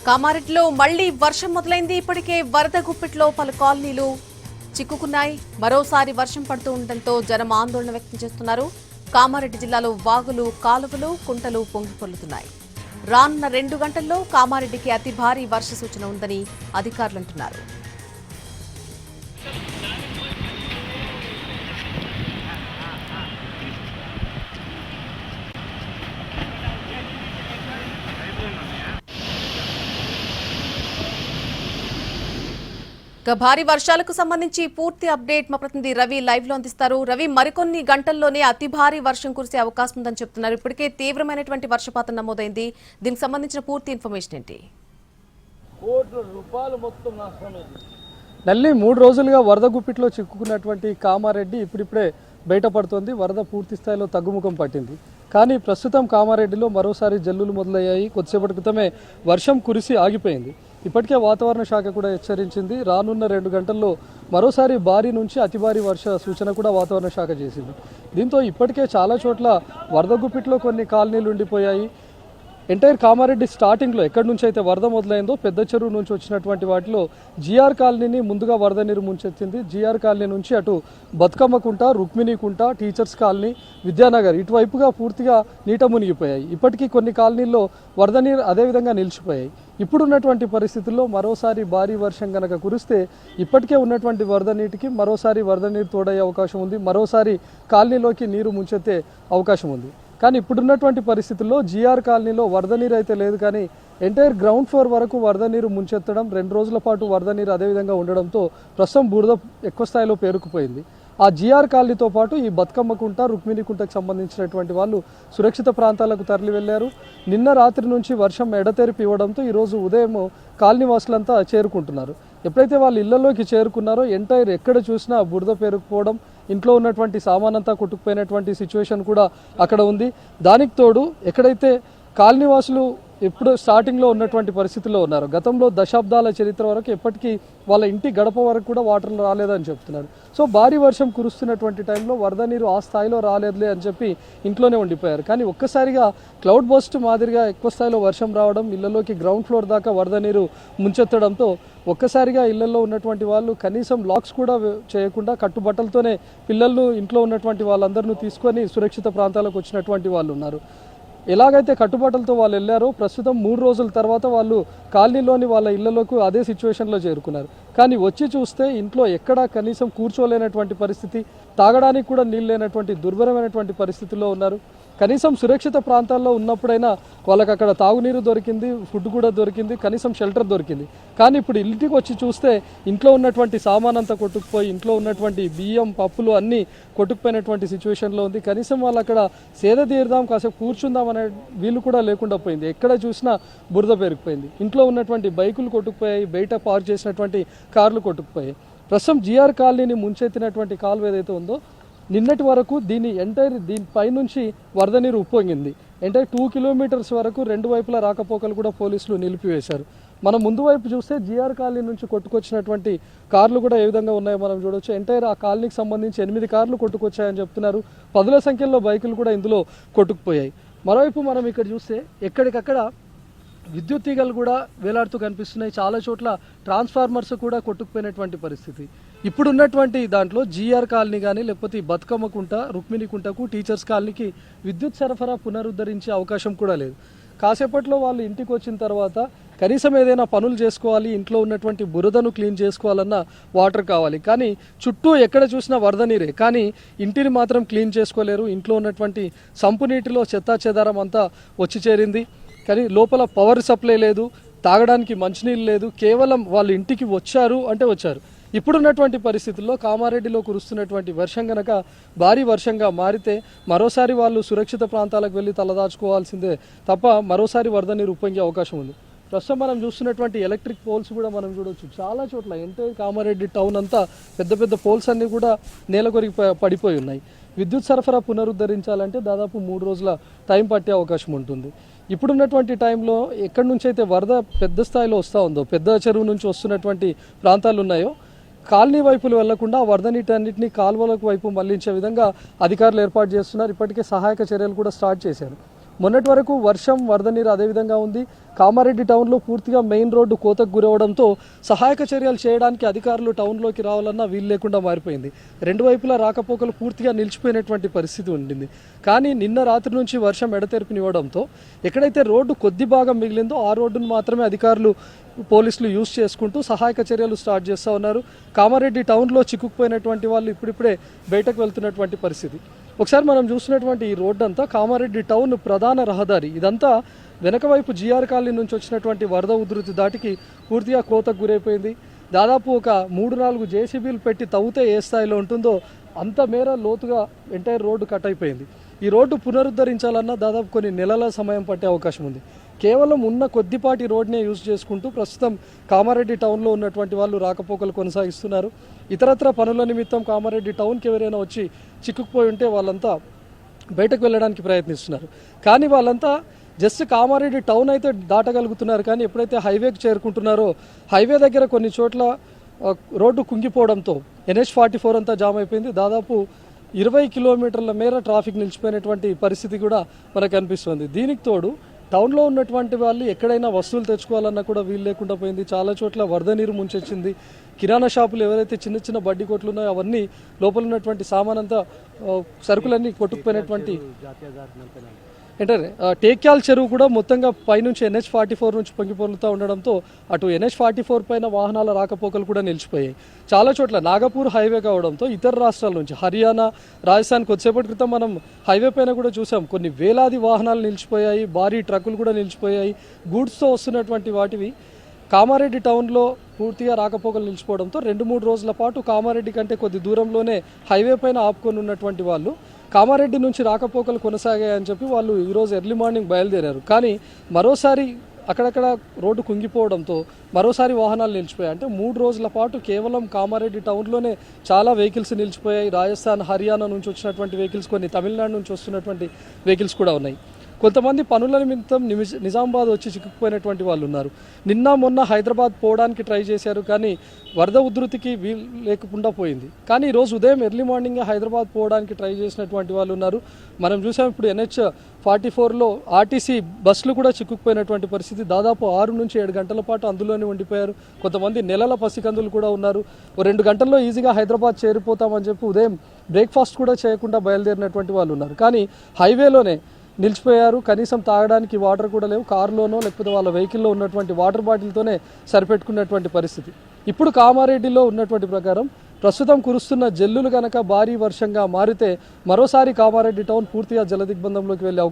కామారెడ్డిలో మళ్లీ వర్షం మొదలైంది. ఇప్పటికే వరద గుప్పిట్లో పలు కాలనీలు చిక్కుకున్నాయి. మరోసారి వర్షం పడుతూ ఉండటంతో జనం ఆందోళన వ్యక్తం చేస్తున్నారు. కామారెడ్డి జిల్లాలో వాగులు, కాలువలు, కుంటలు పొంగిపొర్లుతున్నాయి. రానున్న 2 గంటల్లో కామారెడ్డికి అతి భారీ వర్ష సూచన ఉందని అధికారులు అంటున్నారు. భారీ వర్షాలకు సంబంధించి పూర్తి అప్డేట్ మా ప్రతినిధి రవి లైవ్ లో అందిస్తారు. రవి, మరికొన్ని గంటల్లోనే అతి భారీ వర్షం కురిసే అవకాశం ఉందని చెప్తున్నారు. ఇప్పటికే తీవ్రమైనటువంటి వర్షపాతం నమోదైంది. దీనికి సంబంధించిన పూర్తి ఇన్ఫర్మేషన్ ఏంటి? నల్లి 3 రోజులుగా వరద గుప్పిట్లో చిక్కుకున్నటువంటి కామారెడ్డి ఇప్పుడిప్పుడే బయటపడుతోంది. వరద పూర్తి స్థాయిలో తగ్గుముఖం పట్టింది. కానీ ప్రస్తుతం కామారెడ్డిలో మరోసారి జల్లులు మొదలయ్యాయి. కొద్దిసేపటి క్రితమే వర్షం కురిసి ఆగిపోయింది. ఇప్పటికే వాతావరణ శాఖ కూడా హెచ్చరించింది. రానున్న 2 గంటల్లో మరోసారి భారీ నుంచి అతి భారీ వర్ష సూచన కూడా వాతావరణ శాఖ చేసింది. దీంతో ఇప్పటికే చాలా చోట్ల వరద గుప్పిట్లో కొన్ని కాలనీలు ఉండిపోయాయి. ఎంటైర్ కామారెడ్డి స్టార్టింగ్లో ఎక్కడి నుంచి అయితే వరద మొదలైందో పెద్ద చెరువు నుంచి వచ్చినటువంటి వాటిలో జీఆర్ కాలనీని ముందుగా వరద నీరు ముంచెత్తింది. జీఆర్ కాలనీ నుంచి అటు బతుకమ్మ కుంట, రుక్మిణి కుంట, టీచర్స్ కాలనీ, విద్యానగర్ ఇటువైపుగా పూర్తిగా నీట మునిగిపోయాయి. ఇప్పటికీ కొన్ని కాలనీల్లో వరద నీరు అదేవిధంగా నిలిచిపోయాయి. ఇప్పుడున్నటువంటి పరిస్థితుల్లో మరోసారి భారీ వర్షం కనుక కురిస్తే ఇప్పటికే ఉన్నటువంటి వరద నీటికి మరోసారి వరద నీరు తోడయ్యే అవకాశం ఉంది. మరోసారి కాలనీలోకి నీరు ముంచెత్తే అవకాశం ఉంది. కానీ ఇప్పుడున్నటువంటి పరిస్థితుల్లో జీఆర్ కాలనీలో వరద నీరు అయితే లేదు. కానీ ఎంటైర్ గ్రౌండ్ ఫ్లోర్ వరకు వరద నీరు ముంచెత్తడం, 2 రోజుల పాటు వరద నీరు అదేవిధంగా ఉండడంతో ప్రస్తుతం బురద ఎక్కువ స్థాయిలో పేరుకుపోయింది. ఆ జీఆర్ కాలనీతో పాటు ఈ బతుకమ్మ కుంట, రుక్మిణి కుంటకు సంబంధించినటువంటి వాళ్ళు సురక్షిత ప్రాంతాలకు తరలి వెళ్లారు. నిన్న రాత్రి నుంచి వర్షం ఎడతెరిపి ఇవ్వడంతో ఈరోజు ఉదయం కాలనీ వాసులంతా చేరుకుంటున్నారు. ఎప్పుడైతే వాళ్ళు ఇళ్లలోకి చేరుకున్నారో ఎంటైర్ ఎక్కడ చూసినా బురద పేరుకుపోవడం, ఇంట్లో ఉన్నటువంటి సామానంతా కొట్టుకుపోయినటువంటి సిచ్యువేషన్ కూడా అక్కడ ఉంది. దానికి తోడు ఎక్కడైతే కాలనీ వాసులు ఎప్పుడు స్టార్టింగ్లో ఉన్నటువంటి పరిస్థితుల్లో ఉన్నారు, గతంలో దశాబ్దాల చరిత్ర వరకు ఎప్పటికీ వాళ్ళ ఇంటి గడప వరకు కూడా వాటర్ రాలేదని చెప్తున్నారు. సో భారీ వర్షం కురుస్తున్నటువంటి టైంలో వరద నీరు ఆ స్థాయిలో రాలేదులే అని చెప్పి ఇంట్లోనే ఉండిపోయారు. కానీ ఒక్కసారిగా క్లౌడ్ బస్ట్ మాదిరిగా ఎక్కువ స్థాయిలో వర్షం రావడం, ఇళ్లలోకి గ్రౌండ్ ఫ్లోర్ దాకా వరద నీరు ముంచెత్తడంతో ఒక్కసారిగా ఇళ్లలో ఉన్నటువంటి వాళ్ళు కనీసం లాక్స్ కూడా చేయకుండా కట్టుబట్టలతోనే పిల్లలను, ఇంట్లో ఉన్నటువంటి వాళ్ళందరినీ తీసుకొని సురక్షిత ప్రాంతాలకు వచ్చినటువంటి వాళ్ళు ఉన్నారు. ఎలాగైతే కట్టుబాట్లతో వాళ్ళు వెళ్ళారో ప్రస్తుతం 3 రోజుల తర్వాత వాళ్ళు కాలనీలోని వాళ్ళ ఇళ్లలోకి అదే సిచ్యువేషన్లో చేరుకున్నారు. కానీ వచ్చి చూస్తే ఇంట్లో ఎక్కడా కనీసం కూర్చోలేనటువంటి పరిస్థితి, తాగడానికి కూడా నీళ్ళు లేనటువంటి దుర్భరమైనటువంటి పరిస్థితుల్లో ఉన్నారు. కనీసం సురక్షిత ప్రాంతాల్లో ఉన్నప్పుడైనా వాళ్ళకి అక్కడ తాగునీరు దొరికింది, ఫుడ్ కూడా దొరికింది, కనీసం షెల్టర్ దొరికింది. కానీ ఇప్పుడు ఇంటికి వచ్చి చూస్తే ఇంట్లో ఉన్నటువంటి సామానంతా కొట్టుకుపోయి, ఇంట్లో ఉన్నటువంటి బియ్యం, పప్పులు అన్నీ కొట్టుకుపోయినటువంటి సిచ్యువేషన్లో ఉంది. కనీసం వాళ్ళు అక్కడ సేద తీరుదాం, కాసేపు కూర్చుందాం అనే వీళ్ళు కూడా లేకుండా పోయింది. ఎక్కడ చూసినా బురద పెరిగిపోయింది. ఇంట్లో ఉన్నటువంటి బైకులు కొట్టుకుపోయాయి, బయట పార్క్ చేసినటువంటి కార్లు కొట్టుకుపోయాయి. ప్రస్తుతం జీఆర్ కాలనీని ముంచెత్తినటువంటి కాలువ ఏదైతే ఉందో నిన్నటి వరకు దీనిపై నుంచి వరద నీరు ఉప్పొంగింది. ఎంటైర్ 2 కిలోమీటర్స్ వరకు 2 వైపుల రాకపోకలు కూడా పోలీసులు నిలిపివేశారు. మనం ముందు వైపు చూస్తే జీఆర్ కాలనీ నుంచి కొట్టుకొచ్చినటువంటి కార్లు కూడా ఏ విధంగా ఉన్నాయో మనం చూడవచ్చు. ఎంటైర్ ఆ కాలనీకి సంబంధించి 8 కార్లు కొట్టుకొచ్చాయని చెప్తున్నారు. 10ల సంఖ్యలో బైకులు కూడా ఇందులో కొట్టుకుపోయాయి. మరోవైపు మనం ఇక్కడ చూస్తే ఎక్కడికక్కడ విద్యుత్ తీగలు కూడా వేలాడుతూ కనిపిస్తున్నాయి. చాలా చోట్ల ట్రాన్స్ఫార్మర్స్ కూడా కొట్టుకుపోయినటువంటి పరిస్థితి. ఇప్పుడున్నటువంటి దాంట్లో జీఆర్ కాలనీ కానీ లేకపోతే బతుకమ్మ కుంట, రుక్మిణి కుంటకు, టీచర్స్ కాలనీకి విద్యుత్ సరఫరా పునరుద్ధరించే అవకాశం కూడా లేదు. కాసేపట్లో వాళ్ళు ఇంటికి వచ్చిన తర్వాత కనీసం ఏదైనా పనులు చేసుకోవాలి, ఇంట్లో ఉన్నటువంటి బురదను క్లీన్ చేసుకోవాలన్నా వాటర్ కావాలి. కానీ చుట్టూ ఎక్కడ చూసినా వరద నీరే. కానీ ఇంటిని మాత్రం క్లీన్ చేసుకోలేరు. ఇంట్లో ఉన్నటువంటి సంపు నీటిలో చెత్తా చెదారం అంతా వచ్చి చేరింది. కానీ లోపల పవర్ సప్లై లేదు, తాగడానికి మంచినీళ్ళు లేదు. కేవలం వాళ్ళు ఇంటికి వచ్చారు అంటే వచ్చారు. ఇప్పుడున్నటువంటి పరిస్థితుల్లో కామారెడ్డిలో కురుస్తున్నటువంటి వర్షం కనుక భారీ వర్షంగా మారితే మరోసారి వాళ్ళు సురక్షిత ప్రాంతాలకు వెళ్ళి తలదాచుకోవాల్సిందే తప్ప మరోసారి వరద నీరు ఉప్పొంగే అవకాశం ఉంది. ప్రస్తుతం మనం చూస్తున్నటువంటి ఎలక్ట్రిక్ పోల్స్ కూడా మనం చూడవచ్చు. చాలా చోట్ల ఎంటైర్ కామారెడ్డి టౌన్ అంతా పెద్ద పెద్ద పోల్స్ అన్నీ కూడా నేల కొరికి పడిపోయి ఉన్నాయి. విద్యుత్ సరఫరా పునరుద్ధరించాలంటే దాదాపు 3 రోజుల టైం పట్టే అవకాశం ఉంటుంది. ఇప్పుడున్నటువంటి టైంలో ఎక్కడి నుంచి అయితే వరద పెద్ద స్థాయిలో వస్తూ ఉందో, పెద్ద చెరువు నుంచి వస్తున్నటువంటి ప్రాంతాలు ఉన్నాయో, కాలనీ వైపులు వెళ్లకుండా వరద నీటన్నింటినీ కాలువలకు వైపు మళ్లించే విధంగా అధికారులు ఏర్పాటు చేస్తున్నారు. ఇప్పటికే సహాయక చర్యలు కూడా స్టార్ట్ చేశారు. మొన్నటి వరకు వర్షం వరద నీరు అదేవిధంగా ఉంది. కామారెడ్డి టౌన్లో పూర్తిగా మెయిన్ రోడ్డు కోతకు గురవడంతో సహాయక చర్యలు చేయడానికి అధికారులు టౌన్లోకి రావాలన్నా వీలు లేకుండా మారిపోయింది. రెండు వైపులా రాకపోకలు పూర్తిగా నిలిచిపోయినటువంటి పరిస్థితి ఉండింది. కానీ నిన్న రాత్రి నుంచి వర్షం ఎడతెరిపినివ్వడంతో ఎక్కడైతే రోడ్డు కొద్ది భాగం మిగిలిందో ఆ రోడ్డును మాత్రమే అధికారులు పోలీసులు యూజ్ చేసుకుంటూ సహాయక చర్యలు స్టార్ట్ చేస్తూ ఉన్నారు. కామారెడ్డి టౌన్లో చిక్కుకుపోయినటువంటి వాళ్ళు ఇప్పుడిప్పుడే బయటకు వెళ్తున్నటువంటి పరిస్థితి. ఒకసారి మనం చూసినటువంటి ఈ రోడ్డు అంతా కామారెడ్డి టౌన్ ప్రధాన రహదారి. ఇదంతా వెనక వైపు జిఆర్ కాలనీ నుంచి వచ్చినటువంటి వరద ఉధృతి దాటికి పూర్తిగా కోతకు గురైపోయింది. దాదాపు ఒక 3-4 జేసీబీలు పెట్టి తవ్వుతే ఏ స్థాయిలో ఉంటుందో అంత మేర లోతుగా ఎంటైర్ రోడ్డు కట్ అయిపోయింది. ఈ రోడ్డు పునరుద్ధరించాలన్నా దాదాపు కొన్ని నెలల సమయం పట్టే అవకాశం ఉంది. కేవలం ఉన్న కొద్దిపాటి రోడ్నే యూజ్ చేసుకుంటూ ప్రస్తుతం కామారెడ్డి టౌన్లో ఉన్నటువంటి వాళ్ళు రాకపోకలు కొనసాగిస్తున్నారు. ఇతరత్ర పనుల నిమిత్తం కామారెడ్డి టౌన్కి ఎవరైనా వచ్చి చిక్కుకుపోయి ఉంటే వాళ్ళంతా బయటకు వెళ్ళడానికి ప్రయత్నిస్తున్నారు. కానీ వాళ్ళంతా జస్ట్ కామారెడ్డి టౌన్ అయితే దాటగలుగుతున్నారు. కానీ ఎప్పుడైతే హైవేకి చేరుకుంటున్నారో హైవే దగ్గర కొన్ని చోట్ల రోడ్డు కుంగిపోవడంతో NH44 అంతా జామ్ అయిపోయింది. దాదాపు 20 కిలోమీటర్ల మేర ట్రాఫిక్ నిలిచిపోయినటువంటి పరిస్థితి కూడా మనకు అనిపిస్తుంది. దీనికి తోడు టౌన్లో ఉన్నటువంటి వాళ్ళు ఎక్కడైనా వస్తువులు తెచ్చుకోవాలన్నా కూడా వీలు లేకుండా పోయింది. చాలా చోట్ల వరద నీరు ముంచెచ్చింది. కిరాణా షాపులు ఎవరైతే చిన్న చిన్న బడ్డీ కొట్లు ఉన్నాయో అవన్నీ లోపల ఉన్నటువంటి సామానంతా సరుకులన్నీ కొట్టుకుపోయినటువంటి అంటే టేక్యాల్ చెరువు కూడా మొత్తంగా పైనుంచి NH44 నుంచి పొంగిపోలుతూ ఉండడంతో అటు NH44 పైన వాహనాల రాకపోకలు కూడా నిలిచిపోయాయి. చాలా చోట్ల నాగపూర్ హైవే కావడంతో ఇతర రాష్ట్రాల నుంచి హర్యానా, రాజస్థాన్ కొద్దిసేపటి క్రితం మనం హైవే పైన కూడా చూసాం. కొన్ని వేలాది వాహనాలు నిలిచిపోయాయి, భారీ ట్రక్కులు కూడా నిలిచిపోయాయి. గూడ్స్తో వస్తున్నటువంటి వాటివి కామారెడ్డి టౌన్లో పూర్తిగా రాకపోకలు నిలిచిపోవడంతో 2-3 రోజుల పాటు కామారెడ్డి కంటే కొద్ది దూరంలోనే హైవే పైన ఆపుకొని ఉన్నటువంటి వాళ్ళు కామారెడ్డి నుంచి రాకపోకలు కొనసాగాయని చెప్పి వాళ్ళు ఈరోజు ఎర్లీ మార్నింగ్ బయలుదేరారు. కానీ మరోసారి అక్కడక్కడ రోడ్డు కుంగిపోవడంతో మరోసారి వాహనాలు నిలిచిపోయాయి. అంటే 3 రోజుల పాటు కేవలం కామారెడ్డి టౌన్లోనే చాలా వెహికల్స్ నిలిచిపోయాయి. రాజస్థాన్, హర్యానా నుంచి వచ్చినటువంటి వెహికల్స్, కొన్ని తమిళనాడు నుంచి వస్తున్నటువంటి వెహికల్స్ కూడా ఉన్నాయి. కొంతమంది పనుల నిమిత్తం నిజామాబాద్ వచ్చి చిక్కుకుపోయినటువంటి వాళ్ళు ఉన్నారు. నిన్న మొన్న హైదరాబాద్ పోవడానికి ట్రై చేశారు, కానీ వరద ఉధృతికి వీలు లేకుండా పోయింది. కానీ ఈరోజు ఉదయం ఎర్లీ మార్నింగ్ హైదరాబాద్ పోవడానికి ట్రై చేసినటువంటి వాళ్ళు ఉన్నారు. మనం చూసాం ఇప్పుడు NH44లో ఆర్టీసీ బస్సులు కూడా చిక్కుకుపోయినటువంటి పరిస్థితి. దాదాపు 6 నుంచి 7 గంటల పాటు అందులోనే ఉండిపోయారు. కొంతమంది నెలల పసికందులు కూడా ఉన్నారు. 2 గంటల్లో ఈజీగా హైదరాబాద్ చేరిపోతామని చెప్పి ఉదయం బ్రేక్ఫాస్ట్ కూడా చేయకుండా బయలుదేరినటువంటి వాళ్ళు ఉన్నారు. కానీ హైవేలోనే నిలిచిపోయారు. కనీసం తాగడానికి వాటర్ కూడా లేవు. కారులోనో లేకపోతే వాళ్ళ వెహికల్లో ఉన్నటువంటి వాటర్ బాటిల్తోనే సరిపెట్టుకున్నటువంటి పరిస్థితి. ఇప్పుడు కామారెడ్డిలో ఉన్నటువంటి ప్రకారం ప్రస్తుతం కురుస్తున్న జల్లులు కనుక భారీ వర్షంగా మారితే మరోసారి కామారెడ్డి టౌన్ పూర్తిగా జలదిగ్బంధంలోకి వెళ్ళే